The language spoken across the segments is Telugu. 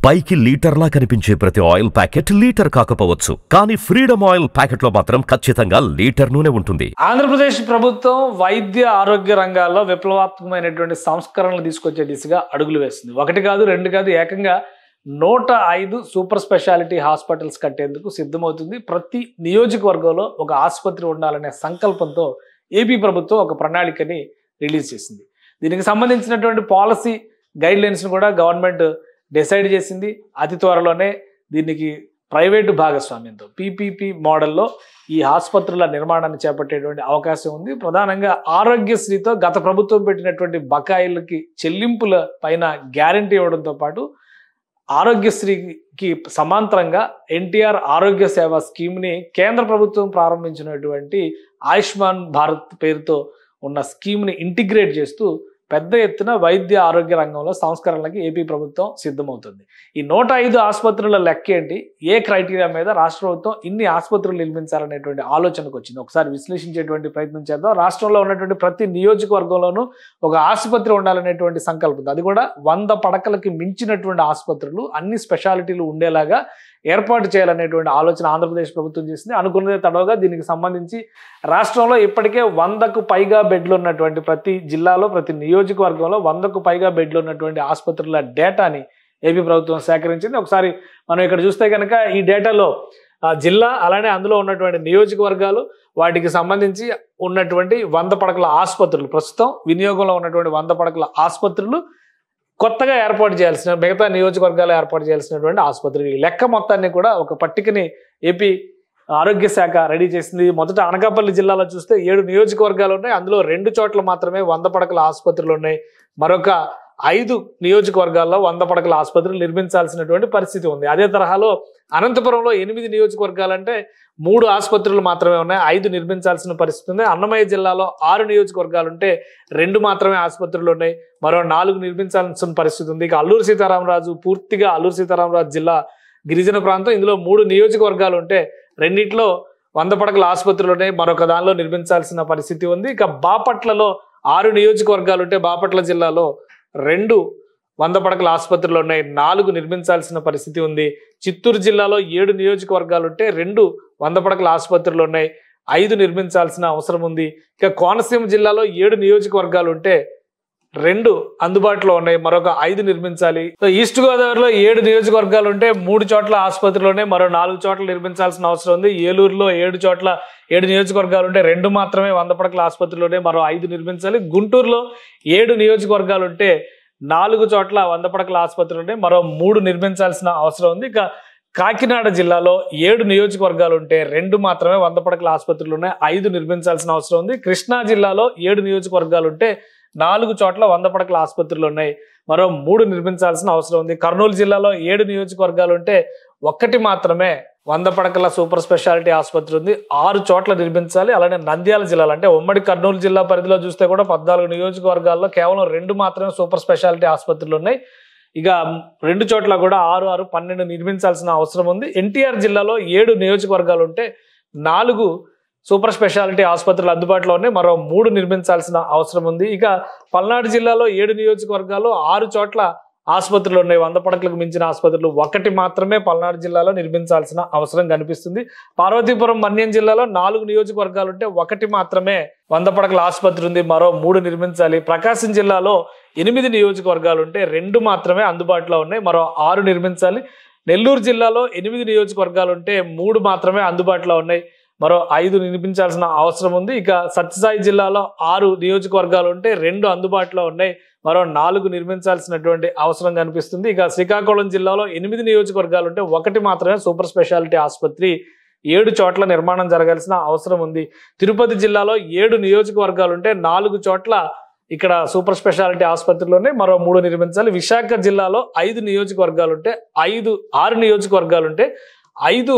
పైకి లీటర్లా కనిపించే ప్రతి ఆయిల్ ప్యాకెట్ లీటర్ కాకపోవచ్చు, కానీ ఫ్రీడమ్ ఆయిల్ ప్యాకెట్లో మాత్రం ఖచ్చితంగా లీటర్ నూనె ఉంటుంది. ఆంధ్రప్రదేశ్ ప్రభుత్వం వైద్య ఆరోగ్య రంగాల్లో విప్లవాత్మకమైనటువంటి సంస్కరణలు తీసుకొచ్చే దిశగా అడుగులు వేస్తుంది. ఒకటి కాదు, రెండు కాదు, ఏకంగా 105 సూపర్ స్పెషాలిటీ హాస్పిటల్స్ కట్టేందుకు సిద్ధమవుతుంది. ప్రతి నియోజకవర్గంలో ఒక ఆసుపత్రి ఉండాలనే సంకల్పంతో ఏపీ ప్రభుత్వం ఒక ప్రణాళికని రిలీజ్ చేసింది. దీనికి సంబంధించినటువంటి పాలసీ గైడ్ లైన్స్ను కూడా గవర్నమెంట్ డిసైడ్ చేసింది. అతి త్వరలోనే దీనికి ప్రైవేటు భాగస్వామ్యంతో పీపీపీ మోడల్లో ఈ ఆసుపత్రుల నిర్మాణాన్ని చేపట్టేటువంటి అవకాశం ఉంది. ప్రధానంగా ఆరోగ్యశ్రీతో గత ప్రభుత్వం పెట్టినటువంటి బకాయిలకి చెల్లింపుల పైన గ్యారంటీ ఇవ్వడంతో పాటు ఆరోగ్యశ్రీకి సమాంతరంగా ఎన్టీఆర్ ఆరోగ్య సేవ స్కీమ్ని కేంద్ర ప్రభుత్వం ప్రారంభించినటువంటి ఆయుష్మాన్ భారత్ పేరుతో ఉన్న స్కీమ్ని ఇంటిగ్రేట్ చేస్తూ పెద్ద ఎత్తున వైద్య ఆరోగ్య రంగంలో సంస్కరణలకి ఏపీ ప్రభుత్వం సిద్ధమవుతుంది. ఈ 105 ఆసుపత్రుల లెక్క ఏంటి, ఏ క్రైటీరియా మీద రాష్ట్ర ప్రభుత్వం ఇన్ని ఆసుపత్రులు నిర్మించాలనేటువంటి ఆలోచనకు వచ్చింది, ఒకసారి విశ్లేషించేటువంటి ప్రయత్నం చేద్దాం. రాష్ట్రంలో ఉన్నటువంటి ప్రతి నియోజకవర్గంలోనూ ఒక ఆసుపత్రి ఉండాలనేటువంటి సంకల్పం, అది కూడా 100 పడకలకి మించినటువంటి ఆసుపత్రులు, అన్ని స్పెషాలిటీలు ఉండేలాగా ఏర్పాటు చేయాలనేటువంటి ఆలోచన ఆంధ్రప్రదేశ్ ప్రభుత్వం చేసింది. అనుకున్నదే తడవగా దీనికి సంబంధించి రాష్ట్రంలో ఇప్పటికే 100కు పైగా బెడ్లు ఉన్నటువంటి ప్రతి జిల్లాలో, ప్రతి నియోజకవర్గంలో 100కు పైగా బెడ్లు ఉన్నటువంటి ఆసుపత్రుల డేటాని ఏపీ ప్రభుత్వం సేకరించింది. ఒకసారి మనం ఇక్కడ చూస్తే కనుక ఈ డేటాలో జిల్లా, అలానే అందులో ఉన్నటువంటి నియోజకవర్గాలు, వాటికి సంబంధించి ఉన్నటువంటి 100 పడకల ఆసుపత్రులు, ప్రస్తుతం వినియోగంలో ఉన్నటువంటి 100 పడకల ఆసుపత్రులు, కొత్తగా ఏర్పాటు చేయాల్సిన మిగతా నియోజకవర్గాలు ఏర్పాటు చేయాల్సినటువంటి ఆసుపత్రి లెక్క మొత్తాన్ని కూడా ఒక పట్టికని ఏపీ ఆరోగ్య శాఖ రెడీ చేసింది. మొదట అనకాపల్లి జిల్లాలో చూస్తే 7 నియోజకవర్గాలు ఉన్నాయి. అందులో 2 చోట్ల మాత్రమే 100 పడకల ఆసుపత్రులు ఉన్నాయి. మరొక 5 నియోజకవర్గాల్లో 100 పడకల ఆసుపత్రులు నిర్మించాల్సినటువంటి పరిస్థితి ఉంది. అదే తరహాలో అనంతపురంలో 8 నియోజకవర్గాలంటే 3 ఆసుపత్రులు మాత్రమే ఉన్నాయి, 5 నిర్మించాల్సిన పరిస్థితి ఉంది. అన్నమయ్య జిల్లాలో 6 నియోజకవర్గాలు ఉంటే 2 మాత్రమే ఆసుపత్రులు ఉన్నాయి, మరో 4 నిర్మించాల్సిన పరిస్థితి ఉంది. ఇక అల్లూరు సీతారామరాజు, పూర్తిగా అల్లూరు సీతారామరాజు జిల్లా గిరిజన ప్రాంతం, ఇందులో 3 నియోజకవర్గాలు ఉంటే 2 100 పడకల ఆసుపత్రులు ఉన్నాయి, మరొక దానిలో నిర్మించాల్సిన పరిస్థితి ఉంది. ఇక బాపట్లలో 6 నియోజకవర్గాలు ఉంటే బాపట్ల జిల్లాలో 2 100 పడకల ఆసుపత్రులు ఉన్నాయి, 4 నిర్మించాల్సిన పరిస్థితి ఉంది. చిత్తూరు జిల్లాలో 7 నియోజకవర్గాలు ఉంటే 2 100 పడకల ఆసుపత్రులు ఉన్నాయి, 5 నిర్మించాల్సిన అవసరం ఉంది. ఇక కోనసీమ జిల్లాలో 7 నియోజకవర్గాలు ఉంటే 2 అందుబాటులో ఉన్నాయి, మరొక 5 నిర్మించాలి. ఈస్ట్ గోదావరిలో 7 నియోజకవర్గాలు ఉంటే 3 చోట్ల ఆసుపత్రులు ఉన్నాయి, మరో 4 చోట్ల నిర్మించాల్సిన అవసరం ఉంది. ఏలూరులో 7 చోట్ల 7 నియోజకవర్గాలు ఉంటే 2 మాత్రమే 100 పడకల ఆసుపత్రులు ఉన్నాయి, మరో 5 నిర్మించాలి. గుంటూరులో 7 నియోజకవర్గాలు ఉంటే 4 చోట్ల 100 పడకల ఆసుపత్రులు ఉన్నాయి, మరో 3 నిర్మించాల్సిన అవసరం ఉంది. ఇక కాకినాడ జిల్లాలో 7 నియోజకవర్గాలు ఉంటే 2 మాత్రమే 100 పడకల ఆసుపత్రులు ఉన్నాయి, 5 నిర్మించాల్సిన అవసరం ఉంది. కృష్ణా జిల్లాలో 7 నియోజకవర్గాలు ఉంటే 4 చోట్ల 100 పడకల ఆసుపత్రులు ఉన్నాయి, మరో 3 నిర్మించాల్సిన అవసరం ఉంది. కర్నూలు జిల్లాలో 7 నియోజకవర్గాలు ఉంటే 1 మాత్రమే 100 పడకల సూపర్ స్పెషాలిటీ ఆసుపత్రి ఉంది, 6 చోట్ల నిర్మించాలి. అలానే నంద్యాల జిల్లాలో, అంటే ఉమ్మడి కర్నూలు జిల్లా పరిధిలో చూస్తే కూడా 14 నియోజకవర్గాల్లో కేవలం 2 మాత్రమే సూపర్ స్పెషాలిటీ ఆసుపత్రులు ఉన్నాయి. ఇక 2 చోట్ల కూడా 6, 6, 12 నిర్మించాల్సిన అవసరం ఉంది. ఎన్టీఆర్ జిల్లాలో 7 నియోజకవర్గాలు ఉంటే 4 సూపర్ స్పెషాలిటీ ఆసుపత్రులు అందుబాటులో ఉన్నాయి, మరో 3 నిర్మించాల్సిన అవసరం ఉంది. ఇక పల్నాడు జిల్లాలో 7 నియోజకవర్గాల్లో 6 చోట్ల ఆసుపత్రులు ఉన్నాయి, 100 పడకలకు మించిన ఆసుపత్రులు, 1 మాత్రమే పల్నాడు జిల్లాలో నిర్మించాల్సిన అవసరం కనిపిస్తుంది. పార్వతీపురం మన్యం జిల్లాలో 4 నియోజకవర్గాలు ఉంటే 1 మాత్రమే 100 పడకల ఆసుపత్రి ఉంది, మరో 3 నిర్మించాలి. ప్రకాశం జిల్లాలో 8 నియోజకవర్గాలు ఉంటే 2 మాత్రమే అందుబాటులో ఉన్నాయి, మరో 6 నిర్మించాలి. నెల్లూరు జిల్లాలో 8 నియోజకవర్గాలు ఉంటే 3 మాత్రమే అందుబాటులో ఉన్నాయి, మరో 5 నిర్మించాల్సిన అవసరం ఉంది. ఇక సత్యసాయి జిల్లాలో 6 నియోజకవర్గాలు ఉంటే 2 అందుబాటులో ఉన్నాయి, మరో 4 నిర్మించాల్సినటువంటి అవసరం కనిపిస్తుంది. ఇక శ్రీకాకుళం జిల్లాలో 8 నియోజకవర్గాలు ఉంటే 1 మాత్రమే సూపర్ స్పెషాలిటీ ఆసుపత్రి, 7 చోట్ల నిర్మాణం జరగాల్సిన అవసరం ఉంది. తిరుపతి జిల్లాలో 7 నియోజకవర్గాలు ఉంటే 4 చోట్ల ఇక్కడ సూపర్ స్పెషాలిటీ ఆసుపత్రులు మరో 3 నిర్మించాలి. విశాఖ జిల్లాలో 5 నియోజకవర్గాలు ఉంటే 6 నియోజకవర్గాలు ఉంటే 5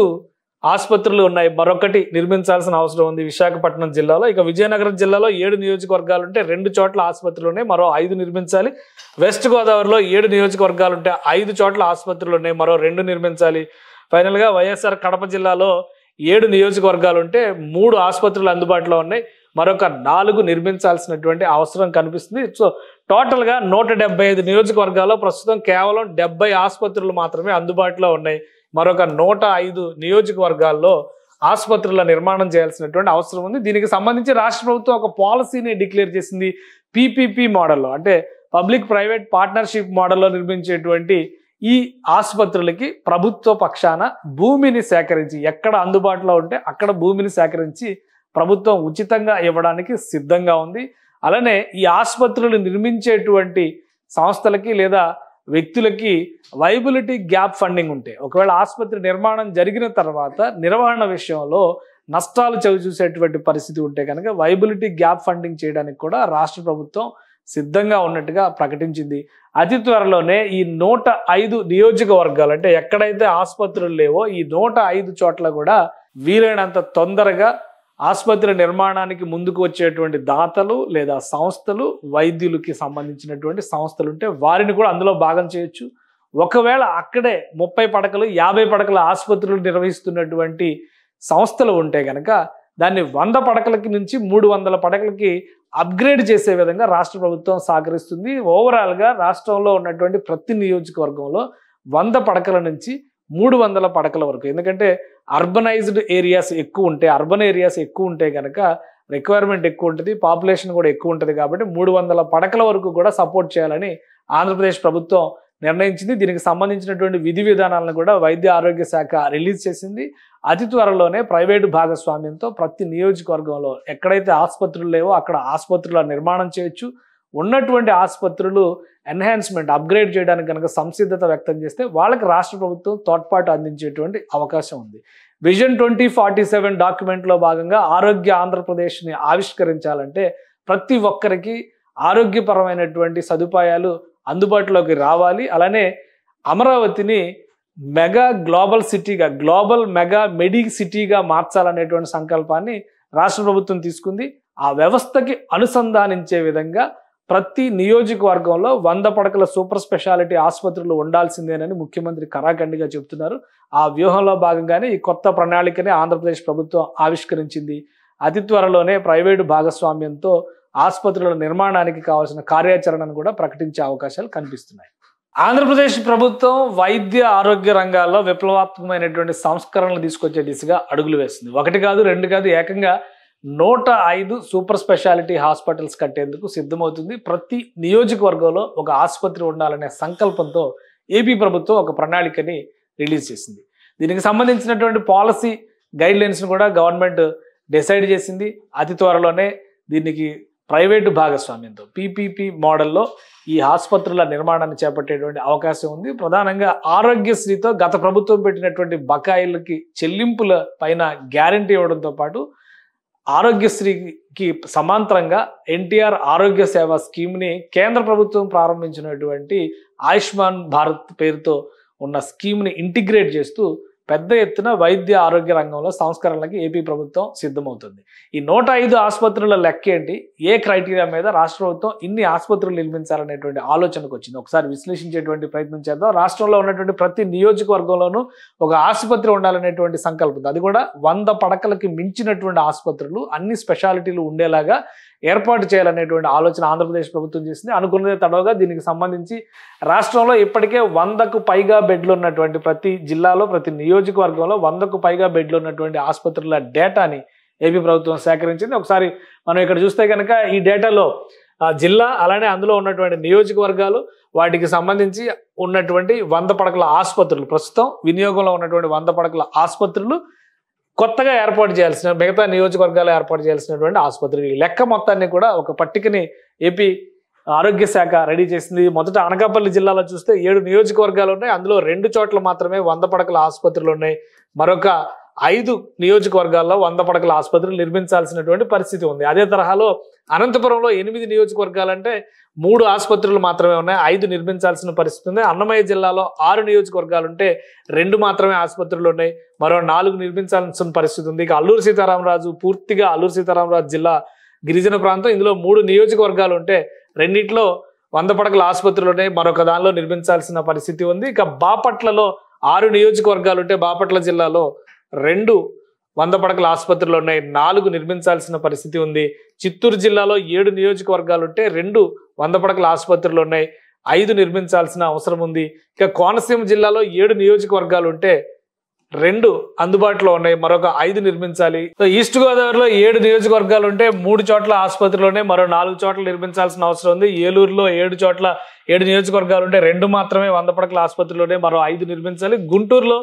ఆసుపత్రులు ఉన్నాయి, మరొకటి నిర్మించాల్సిన అవసరం ఉంది విశాఖపట్నం జిల్లాలో. ఇక విజయనగరం జిల్లాలో 7 నియోజకవర్గాలు ఉంటే 2 చోట్ల ఆసుపత్రులు ఉన్నాయి, మరో 5 నిర్మించాలి. వెస్ట్ గోదావరిలో 7 నియోజకవర్గాలు ఉంటే 5 చోట్ల ఆసుపత్రులు ఉన్నాయి, మరో 2 నిర్మించాలి. ఫైనల్గా వైఎస్ఆర్ కడప జిల్లాలో 7 నియోజకవర్గాలు ఉంటే 3 ఆసుపత్రులు అందుబాటులో ఉన్నాయి, మరొక 4 నిర్మించాల్సినటువంటి అవసరం కనిపిస్తుంది. సో టోటల్గా 175 నియోజకవర్గాల్లో ప్రస్తుతం కేవలం 70 ఆసుపత్రులు మాత్రమే అందుబాటులో ఉన్నాయి. మరొక 105 నియోజకవర్గాల్లో ఆసుపత్రుల నిర్మాణం చేయాల్సినటువంటి అవసరం ఉంది. దీనికి సంబంధించి రాష్ట్ర ప్రభుత్వం ఒక పాలసీని డిక్లేర్ చేసింది. పీపీపీ మోడల్లో, అంటే పబ్లిక్ ప్రైవేట్ పార్ట్నర్షిప్ మోడల్లో నిర్మించేటువంటి ఈ ఆసుపత్రులకి ప్రభుత్వ పక్షాన భూమిని సేకరించి, ఎక్కడ అందుబాటులో ఉంటే అక్కడ భూమిని సేకరించి ప్రభుత్వం ఉచితంగా ఇవ్వడానికి సిద్ధంగా ఉంది. అలానే ఈ ఆసుపత్రులు నిర్మించేటువంటి సంస్థలకి లేదా వ్యక్తులకి వైబిలిటీ గ్యాప్ ఫండింగ్ ఉంటే, ఒకవేళ ఆసుపత్రి నిర్మాణం జరిగిన తర్వాత నిర్వహణ విషయంలో నష్టాలు చవిచూసేటువంటి పరిస్థితి ఉంటే కనుక వైబిలిటీ గ్యాప్ ఫండింగ్ చేయడానికి కూడా రాష్ట్ర ప్రభుత్వం సిద్ధంగా ఉన్నట్టుగా ప్రకటించింది. అతి త్వరలోనే ఈ 105 నియోజకవర్గాలు, అంటే ఎక్కడైతే ఆసుపత్రులు లేవో ఈ 105 చోట్ల కూడా వీలైనంత తొందరగా ఆసుపత్రి నిర్మాణానికి ముందుకు వచ్చేటువంటి దాతలు లేదా సంస్థలు, వైద్యులకి సంబంధించినటువంటి సంస్థలు ఉంటే వారిని కూడా అందులో భాగం చేయొచ్చు. ఒకవేళ అక్కడే 30 పడకలు 50 పడకల ఆసుపత్రులు నిర్వహిస్తున్నటువంటి సంస్థలు ఉంటే కనుక దాన్ని 100 పడకలకి నుంచి 300 పడకలకి అప్గ్రేడ్ చేసే విధంగా రాష్ట్ర ప్రభుత్వం సహకరిస్తుంది. ఓవరాల్గా రాష్ట్రంలో ఉన్నటువంటి ప్రతి నియోజకవర్గంలో 100 పడకల నుంచి 300 పడకల వరకు, ఎందుకంటే అర్బనైజ్డ్ ఏరియాస్ ఎక్కువ ఉంటాయి, అర్బన్ ఏరియాస్ ఎక్కువ ఉంటే కనుక రిక్వైర్మెంట్ ఎక్కువ ఉంటుంది, పాపులేషన్ కూడా ఎక్కువ ఉంటుంది. కాబట్టి 300 పడకల వరకు కూడా సపోర్ట్ చేయాలని ఆంధ్రప్రదేశ్ ప్రభుత్వం నిర్ణయించింది. దీనికి సంబంధించినటువంటి విధి విధానాలను కూడా వైద్య ఆరోగ్య శాఖ రిలీజ్ చేసింది. అతి త్వరలోనే ప్రైవేటు భాగస్వామ్యంతో ప్రతి నియోజకవర్గంలో ఎక్కడైతే ఆసుపత్రులు లేవో అక్కడ ఆసుపత్రుల నిర్మాణం చేయొచ్చు. ఉన్నటువంటి ఆసుపత్రులు ఎన్హాన్స్మెంట్, అప్గ్రేడ్ చేయడానికి కనుక సంసిద్ధత వ్యక్తం చేస్తే వాళ్ళకి రాష్ట్ర ప్రభుత్వం తోడ్పాటు అందించేటువంటి అవకాశం ఉంది. విజన్ 2047 డాక్యుమెంట్లో భాగంగా ఆరోగ్య ఆంధ్రప్రదేశ్ని ఆవిష్కరించాలంటే ప్రతి ఒక్కరికి ఆరోగ్యపరమైనటువంటి సదుపాయాలు అందుబాటులోకి రావాలి. అలానే అమరావతిని మెగా గ్లోబల్ సిటీగా, గ్లోబల్ మెగా మెడి సిటీగా మార్చాలనేటువంటి సంకల్పాన్ని రాష్ట్ర ప్రభుత్వం తీసుకుంది. ఆ వ్యవస్థకి అనుసంధానించే విధంగా ప్రతి నియోజకవర్గంలో 100 పడకల సూపర్ స్పెషాలిటీ ఆసుపత్రులు ఉండాల్సిందేనని ముఖ్యమంత్రి కరాఖండిగా చెబుతున్నారు. ఆ వ్యూహంలో భాగంగానే ఈ కొత్త ప్రణాళికని ఆంధ్రప్రదేశ్ ప్రభుత్వం ఆవిష్కరించింది. అతి త్వరలోనే ప్రైవేటు భాగస్వామ్యంతో ఆసుపత్రుల నిర్మాణానికి కావాల్సిన కార్యాచరణను కూడా ప్రకటించే అవకాశాలు కనిపిస్తున్నాయి. ఆంధ్రప్రదేశ్ ప్రభుత్వం వైద్య ఆరోగ్య రంగాల్లో విప్లవాత్మకమైనటువంటి సంస్కరణలు తీసుకొచ్చే దిశగా అడుగులు వేస్తుంది. 1 కాదు 2 కాదు, ఏకంగా 105 సూపర్ స్పెషాలిటీ హాస్పిటల్స్ కట్టేందుకు సిద్ధమవుతుంది. ప్రతి నియోజకవర్గంలో ఒక ఆసుపత్రి ఉండాలనే సంకల్పంతో ఏపీ ప్రభుత్వం ఒక ప్రణాళికని రిలీజ్ చేసింది. దీనికి సంబంధించినటువంటి పాలసీ గైడ్లైన్స్ను కూడా గవర్నమెంట్ డిసైడ్ చేసింది. అతి త్వరలోనే దీనికి ప్రైవేటు భాగస్వామ్యంతో పీపీపీ మోడల్లో ఈ ఆసుపత్రుల నిర్మాణాన్ని చేపట్టేటువంటి అవకాశం ఉంది. ప్రధానంగా ఆరోగ్యశ్రీతో గత ప్రభుత్వం పెట్టినటువంటి బకాయిలకి చెల్లింపుల పైన గ్యారంటీ ఇవ్వడంతో పాటు ఆరోగ్యశ్రీకి సమాంతరంగా ఎన్టీఆర్ ఆరోగ్య సేవ స్కీమ్ని కేంద్ర ప్రభుత్వం ప్రారంభించినటువంటి ఆయుష్మాన్ భారత్ పేరుతో ఉన్న స్కీమ్ని ఇంటిగ్రేట్ చేస్తూ పెద్ద ఎత్తున వైద్య ఆరోగ్య రంగంలో సంస్కరణలకి ఏపీ ప్రభుత్వం సిద్ధమవుతుంది. ఈ 105 ఆసుపత్రుల లెక్క ఏంటి, ఏ క్రైటీరియా మీద రాష్ట్ర ప్రభుత్వం ఇన్ని ఆసుపత్రులు నిర్మించాలనేటువంటి ఆలోచనకు వచ్చింది, ఒకసారి విశ్లేషించేటువంటి ప్రయత్నం చేద్దాం. రాష్ట్రంలో ఉన్నటువంటి ప్రతి నియోజకవర్గంలోనూ ఒక ఆసుపత్రి ఉండాలనేటువంటి సంకల్పం, అది కూడా 100 పడకలకి మించినటువంటి ఆసుపత్రులు, అన్ని స్పెషాలిటీలు ఉండేలాగా ఏర్పాటు చేయాలనేటువంటి ఆలోచన ఆంధ్రప్రదేశ్ ప్రభుత్వం చేసింది. అనుకున్నదే తడవగా దీనికి సంబంధించి రాష్ట్రంలో ఇప్పటికే 100కు పైగా బెడ్లు ఉన్నటువంటి ప్రతి జిల్లాలో, ప్రతి నియోజకవర్గంలో 100కు పైగా బెడ్లు ఉన్నటువంటి ఆసుపత్రుల డేటాని ఏపీ ప్రభుత్వం సేకరించింది. ఒకసారి మనం ఇక్కడ చూస్తే కనుక ఈ డేటాలో జిల్లా అలానే అందులో ఉన్నటువంటి నియోజకవర్గాలు, వాటికి సంబంధించి ఉన్నటువంటి 100 పడకల ఆసుపత్రులు, ప్రస్తుతం వినియోగంలో ఉన్నటువంటి 100 పడకల ఆసుపత్రులు, కొత్తగా ఏర్పాటు చేయాల్సిన మిగతా నియోజకవర్గాలు ఏర్పాటు చేయాల్సినటువంటి ఆసుపత్రి, లెక్క మొత్తాన్ని కూడా ఒక పట్టికని ఏపీ ఆరోగ్య శాఖ రెడీ చేసింది. మొదట అనకాపల్లి జిల్లాలో చూస్తే 7 నియోజకవర్గాలు ఉన్నాయి, అందులో 2 చోట్ల మాత్రమే 100 పడకల ఆసుపత్రులు ఉన్నాయి. మరొక 5 నియోజకవర్గాల్లో 100 పడకల ఆసుపత్రులు నిర్మించాల్సినటువంటి పరిస్థితి ఉంది. అదే తరహాలో అనంతపురంలో 8 నియోజకవర్గాలంటే 3 ఆసుపత్రులు మాత్రమే ఉన్నాయి, 5 నిర్మించాల్సిన పరిస్థితి ఉంది. అన్నమయ్య జిల్లాలో 6 నియోజకవర్గాలుంటే 2 మాత్రమే ఆసుపత్రులు ఉన్నాయి, మరో 4 నిర్మించాల్సిన పరిస్థితి ఉంది. ఇక అల్లూరు సీతారామరాజు, పూర్తిగా అల్లూరు సీతారామరాజు జిల్లా గిరిజన ప్రాంతం, ఇందులో 3 నియోజకవర్గాలు ఉంటే 2 100 పడకల ఆసుపత్రులు ఉన్నాయి, మరొక దానిలో నిర్మించాల్సిన పరిస్థితి ఉంది. ఇక బాపట్లలో 6 నియోజకవర్గాలు ఉంటే బాపట్ల జిల్లాలో 2 100 పడకల ఆసుపత్రులు ఉన్నాయి, 4 నిర్మించాల్సిన పరిస్థితి ఉంది. చిత్తూరు జిల్లాలో 7 నియోజకవర్గాలు ఉంటే 2 100 పడకల ఆసుపత్రులు ఉన్నాయి, 5 నిర్మించాల్సిన అవసరం ఉంది. ఇక కోనసీమ జిల్లాలో 7 నియోజకవర్గాలు ఉంటే 2 అందుబాటులో ఉన్నాయి, మరొక 5 నిర్మించాలి. ఈస్ట్ గోదావరిలో 7 నియోజకవర్గాలు ఉంటే 3 చోట్ల ఆసుపత్రులు ఉన్నాయి, మరో 4 చోట్ల నిర్మించాల్సిన అవసరం ఉంది. ఏలూరులో 7 చోట్ల 7 నియోజకవర్గాలు ఉంటే 2 మాత్రమే 100 పడకల ఆసుపత్రులు ఉన్నాయి, మరో 5 నిర్మించాలి. గుంటూరులో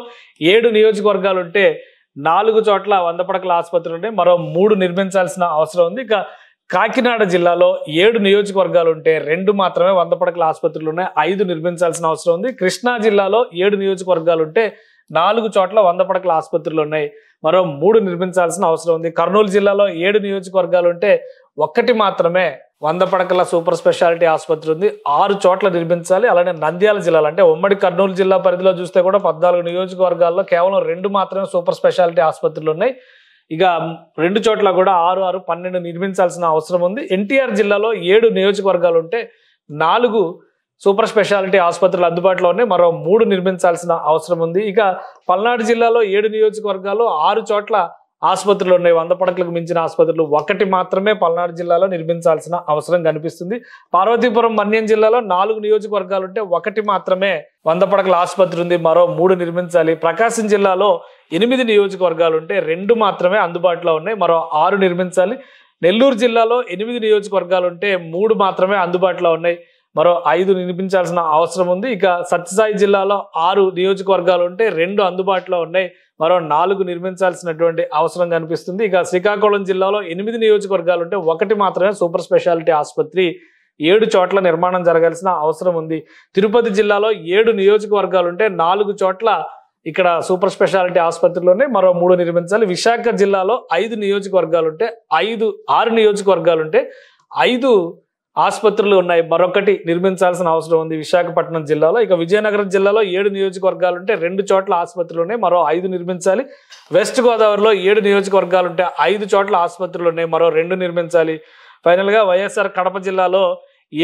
7 నియోజకవర్గాలు ఉంటే 4 చోట్ల 100 పడకల ఆసుపత్రులు ఉన్నాయి, మరో 3 నిర్మించాల్సిన అవసరం ఉంది. ఇక కాకినాడ జిల్లాలో 7 నియోజకవర్గాలు ఉంటే 2 మాత్రమే 100 పడకల ఆసుపత్రులు ఉన్నాయి, 5 నిర్మించాల్సిన అవసరం ఉంది. కృష్ణా జిల్లాలో 7 నియోజకవర్గాలు ఉంటే 4 చోట్ల 100 పడకల ఆసుపత్రులు ఉన్నాయి, మరో 3 నిర్మించాల్సిన అవసరం ఉంది. కర్నూలు జిల్లాలో 7 నియోజకవర్గాలు ఉంటే 1 మాత్రమే 100 పడకల సూపర్ స్పెషాలిటీ ఆసుపత్రి ఉంది, 6 చోట్ల నిర్మించాలి. అలానే నంద్యాల జిల్లాలో అంటే ఉమ్మడి కర్నూలు జిల్లా పరిధిలో చూస్తే కూడా 14 నియోజకవర్గాల్లో కేవలం 2 మాత్రమే సూపర్ స్పెషాలిటీ ఆసుపత్రులు ఉన్నాయి. ఇక 2 చోట్ల కూడా 6, 6, 12 నిర్మించాల్సిన అవసరం ఉంది. ఎన్టీఆర్ జిల్లాలో 7 నియోజకవర్గాలు ఉంటే 4 సూపర్ స్పెషాలిటీ ఆసుపత్రులు అందుబాటులో ఉన్నాయి, మరో 3 నిర్మించాల్సిన అవసరం ఉంది. ఇక పల్నాడు జిల్లాలో 7 నియోజకవర్గాలు 6 చోట్ల ఆసుపత్రులు ఉన్నాయి, 100 పడకలకు మించిన ఆసుపత్రులు 1 మాత్రమే పల్నాడు జిల్లాలో నిర్మించాల్సిన అవసరం కనిపిస్తుంది. పార్వతీపురం మన్యం జిల్లాలో 4 నియోజకవర్గాలు ఉంటే 1 మాత్రమే 100 పడకల ఆసుపత్రి ఉంది, మరో 3 నిర్మించాలి. ప్రకాశం జిల్లాలో 8 నియోజకవర్గాలు ఉంటే 2 మాత్రమే అందుబాటులో ఉన్నాయి, మరో 6 నిర్మించాలి. నెల్లూరు జిల్లాలో 8 నియోజకవర్గాలు ఉంటే 3 మాత్రమే అందుబాటులో ఉన్నాయి, మరో 5 నిర్మించాల్సిన అవసరం ఉంది. ఇక సత్యసాయి జిల్లాలో 6 నియోజకవర్గాలు ఉంటే 2 అందుబాటులో ఉన్నాయి, మరో 4 నిర్మించాల్సినటువంటి అవసరం కనిపిస్తుంది. ఇక శ్రీకాకుళం జిల్లాలో 8 నియోజకవర్గాలు ఉంటే 1 మాత్రమే సూపర్ స్పెషాలిటీ ఆసుపత్రి, 7 చోట్ల నిర్మాణం జరగాల్సిన అవసరం ఉంది. తిరుపతి జిల్లాలో 7 నియోజకవర్గాలు ఉంటే 4 చోట్ల ఇక్కడ సూపర్ స్పెషాలిటీ ఆసుపత్రులు ఉన్నాయి, మరో 3 నిర్మించాలి. విశాఖ జిల్లాలో 5 నియోజకవర్గాలు ఉంటే 6 నియోజకవర్గాలు ఉంటే 5 ఆసుపత్రులు ఉన్నాయి, మరొకటి నిర్మించాల్సిన అవసరం ఉంది విశాఖపట్నం జిల్లాలో. ఇక విజయనగరం జిల్లాలో 7 నియోజకవర్గాలు ఉంటే 2 చోట్ల ఆసుపత్రులు ఉన్నాయి, మరో 5 నిర్మించాలి. వెస్ట్ గోదావరిలో 7 నియోజకవర్గాలు ఉంటే 5 చోట్ల ఆసుపత్రులు ఉన్నాయి, మరో 2 నిర్మించాలి. ఫైనల్ గా వైఎస్ఆర్ కడప జిల్లాలో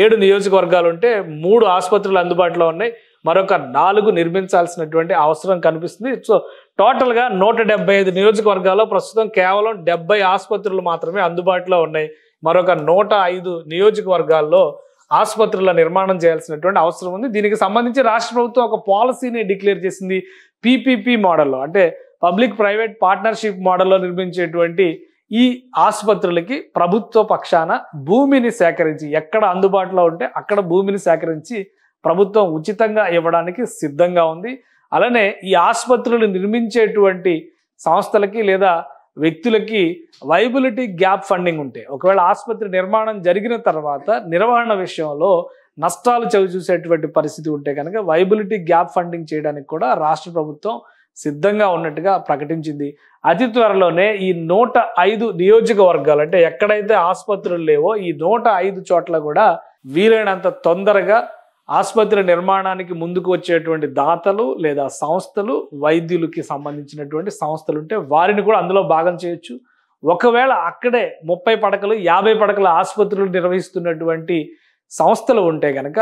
7 నియోజకవర్గాలు ఉంటే 3 ఆసుపత్రులు అందుబాటులో ఉన్నాయి, మరొక 4 నిర్మించాల్సినటువంటి అవసరం కనిపిస్తుంది. సో టోటల్ గా 175 నియోజకవర్గాల్లో ప్రస్తుతం కేవలం 70 ఆసుపత్రులు మాత్రమే అందుబాటులో ఉన్నాయి, మరొక 105 నియోజకవర్గాల్లో ఆసుపత్రుల నిర్మాణం చేయాల్సినటువంటి అవసరం ఉంది. దీనికి సంబంధించి రాష్ట్ర ప్రభుత్వం ఒక పాలసీని డిక్లేర్ చేసింది. పీపీపీ మోడల్లో అంటే పబ్లిక్ ప్రైవేట్ పార్ట్నర్షిప్ మోడల్లో నిర్మించేటువంటి ఈ ఆసుపత్రులకి ప్రభుత్వ పక్షాన భూమిని సేకరించి, ఎక్కడ అందుబాటులో ఉంటే అక్కడ భూమిని సేకరించి ప్రభుత్వం ఉచితంగా ఇవ్వడానికి సిద్ధంగా ఉంది. అలానే ఈ ఆసుపత్రులు నిర్మించేటువంటి సంస్థలకి లేదా వ్యక్తులకి వైబిలిటీ గ్యాప్ ఫండింగ్ ఉంటే, ఒకవేళ ఆసుపత్రి నిర్మాణం జరిగిన తర్వాత నిర్వహణ విషయంలో నష్టాలు చవిచూసేటువంటి పరిస్థితి ఉంటే కనుక వైబిలిటీ గ్యాప్ ఫండింగ్ చేయడానికి కూడా రాష్ట్ర ప్రభుత్వం సిద్ధంగా ఉన్నట్టుగా ప్రకటించింది. అతి త్వరలోనే ఈ 105 నియోజకవర్గాలు అంటే ఎక్కడైతే ఆసుపత్రులు లేవో ఈ 105 చోట్ల కూడా వీలైనంత తొందరగా ఆసుపత్రి నిర్మాణానికి ముందుకు వచ్చేటువంటి దాతలు లేదా సంస్థలు, వైద్యులకి సంబంధించినటువంటి సంస్థలు ఉంటే వారిని కూడా అందులో భాగం చేయొచ్చు. ఒకవేళ అక్కడే 30 పడకలు 50 పడకల ఆసుపత్రులు నిర్వహిస్తున్నటువంటి సంస్థలు ఉంటే కనుక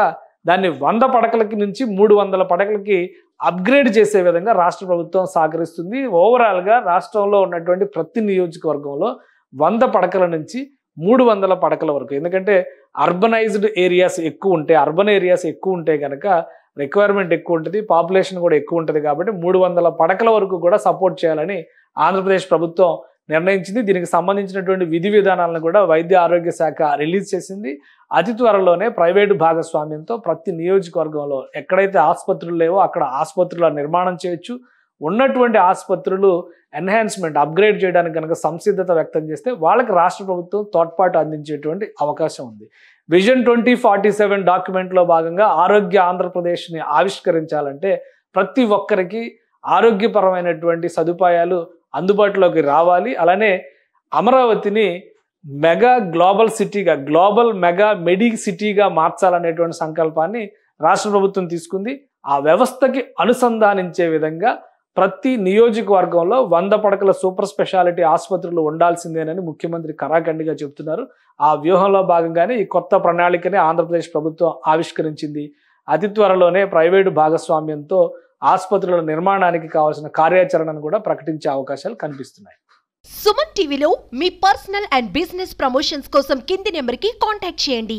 దాన్ని 100 పడకలకి నుంచి 300 పడకలకి అప్గ్రేడ్ చేసే విధంగా రాష్ట్ర ప్రభుత్వం సహకరిస్తుంది. ఓవరాల్గా రాష్ట్రంలో ఉన్నటువంటి ప్రతి నియోజకవర్గంలో 100 పడకల నుంచి 300 పడకల వరకు, ఎందుకంటే అర్బనైజ్డ్ ఏరియాస్ ఎక్కువ ఉంటే, అర్బన్ ఏరియాస్ ఎక్కువ ఉంటే కనుక రిక్వైర్మెంట్ ఎక్కువ ఉంటుంది, పాపులేషన్ కూడా ఎక్కువ ఉంటుంది. కాబట్టి 300 పడకల వరకు కూడా సపోర్ట్ చేయాలని ఆంధ్రప్రదేశ్ ప్రభుత్వం నిర్ణయించింది. దీనికి సంబంధించినటువంటి విధి విధానాలను కూడా వైద్య ఆరోగ్య శాఖ రిలీజ్ చేసింది. అతి త్వరలోనే ప్రైవేటు భాగస్వామ్యంతో ప్రతి నియోజకవర్గంలో ఎక్కడైతే ఆసుపత్రులు లేవో అక్కడ ఆసుపత్రుల నిర్మాణం చేయొచ్చు. ఉన్నటువంటి ఆసుపత్రులు ఎన్హాన్స్మెంట్, అప్గ్రేడ్ చేయడానికి కనుక సంసిద్ధత వ్యక్తం చేస్తే వాళ్ళకి రాష్ట్ర ప్రభుత్వం తోడ్పాటు అందించేటువంటి అవకాశం ఉంది. విజన్ 2047 డాక్యుమెంట్లో భాగంగా ఆరోగ్య ఆంధ్రప్రదేశ్ని ఆవిష్కరించాలంటే ప్రతి ఒక్కరికి ఆరోగ్యపరమైనటువంటి సదుపాయాలు అందుబాటులోకి రావాలి. అలానే అమరావతిని మెగా గ్లోబల్ సిటీగా, గ్లోబల్ మెగా మెడి సిటీగా మార్చాలనేటువంటి సంకల్పాన్ని రాష్ట్ర ప్రభుత్వం తీసుకుంది. ఆ వ్యవస్థకి అనుసంధానించే విధంగా ప్రతి నియోజకవర్గంలో 100 పడకల సూపర్ స్పెషాలిటీ ఆసుపత్రులు ఉండాల్సిందేనని ముఖ్యమంత్రి కరాఖండిగా చెబుతున్నారు. ఆ వ్యూహంలో భాగంగానే ఈ కొత్త ప్రణాళికని ఆంధ్రప్రదేశ్ ప్రభుత్వం ఆవిష్కరించింది. అతి త్వరలోనే ప్రైవేటు భాగస్వామ్యంతో ఆసుపత్రుల నిర్మాణానికి కావాల్సిన కార్యాచరణను కూడా ప్రకటించే అవకాశాలు కనిపిస్తున్నాయి. సుమన్ టీవీలో మీ పర్సనల్ అండ్ బిజినెస్ ప్రమోషన్స్ కోసం కింది నెంబర్కి కాంటాక్ట్ చేయండి.